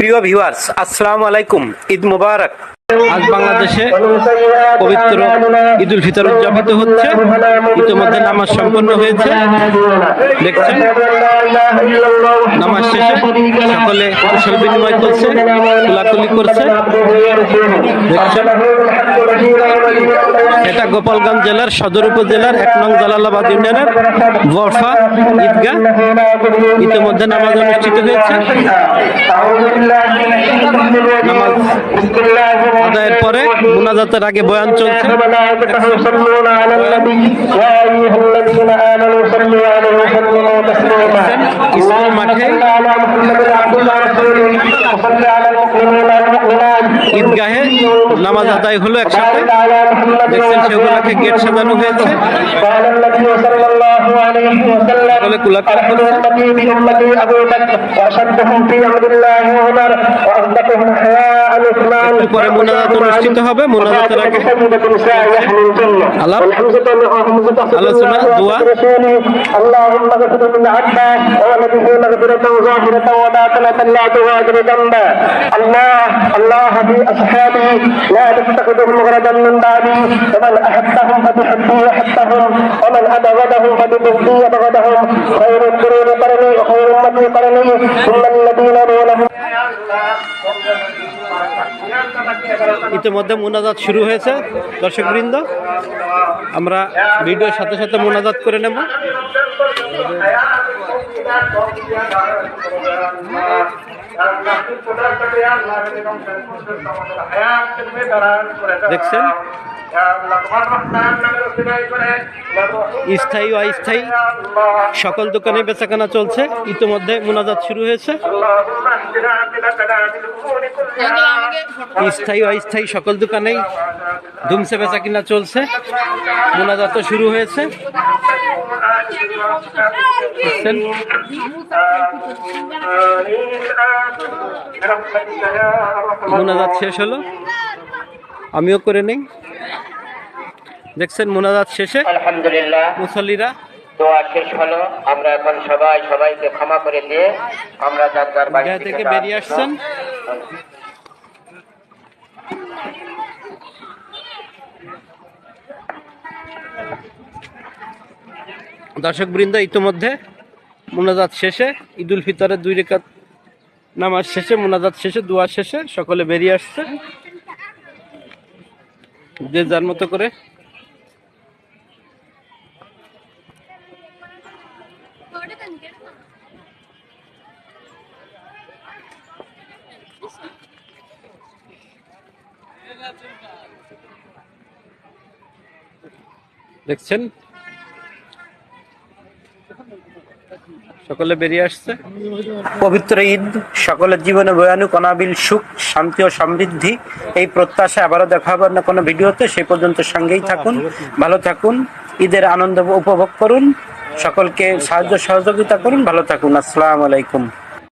প্রিয় ভিউয়ার্স, আসসালামু আলাইকুম। ঈদ মুবারক। আজ বাংলাদেশে পবিত্র ঈদ উল ফিতর উদযাপিত হচ্ছে। ইতিমধ্যে নামাজ সম্পন্ন হয়েছে, দেখছেন। নামাজ শেষে সকলে কুশল বিনিময় করছে, কোলাকুলি করছে, দেখছেন। এটা গোপালগঞ্জ জেলার সদর উপজেলার 1 নং জালালাবাদ ইউনিয়নের বরফা ঈদগাহ। ইতিমধ্যে নামাজ অনুষ্ঠিত হয়েছে। নামাজ আদায়ের পরে মুনাজাতের আগে বয়ান চলছে। স্কুল মাঠে ঈদগাহে নামাজ আদায় হলো একসাথে, দেখছেন। সেগুলোকে গেট সাজানো হয়েছে, সকলে কুলাকুলি করছে। একটু পরে মুনাজাত অনুষ্ঠিত হবে। মুনাজাতের আগে আলাপ, আলোচনা, দোয়া। الله بأصحابي لا تتخذهم غرضا من بعدي ومن أحبهم فبحبي أحبهم ومن أبغضهم فببغضي أبغضهم خير القرون قرني وخير أمتي قرني ثم الذين يلونهم। ইতিমধ্যে মুনাজাত শুরু হয়েছে। দর্শকবৃন্দ, আমরা ভিডিওর সাথে সাথে মুনাজাত করে নেব। দেখছেন, স্থায়ী ও অস্থায়ী সকল দোকানে বেচাকেনা চলছে। ইতিমধ্যে মুনাজাত শুরু হয়েছে। স্থায়ী ও অস্থায়ী সকল দোকানেই ধুমসে বেচাকেনা চলছে। মুনাজাত শুরু হয়েছে, দেখছেন। মুনাজাত শেষ হলো, আমিও করে নেই। দেখছেন, মুনাজাত শেষে আলহামদুলিল্লাহ মুসল্লিরা দোয়া শেষ হলো। আমরা এখন সবাইকে ক্ষমা করে দিয়ে আমরা যার বাড়ি থেকে বেরিয়ে আসছেন। দর্শকবৃন্দ, ইতিমধ্যে মুনাজাত শেষে ঈদ উল ফিতরের 2 রাকাত নামাজ শেষে, মুনাজাত শেষে, দোয়া শেষে সকলে বেরিয়ে আসছে যে যার মতো করে। দেখছেন, সকলে বেরিয়ে আসছে। পবিত্র ঈদ সকলের জীবনে বয়ানুক অনাবিল সুখ, শান্তি ও সমৃদ্ধি, এই প্রত্যাশা। আবারও দেখা হবে না কোনো ভিডিওতে। সেই পর্যন্ত সঙ্গেই থাকুন, ভালো থাকুন, ঈদের আনন্দ উপভোগ করুন, সকলকে সাহায্য সহযোগিতা করুন, ভালো থাকুন। আসসালামু আলাইকুম।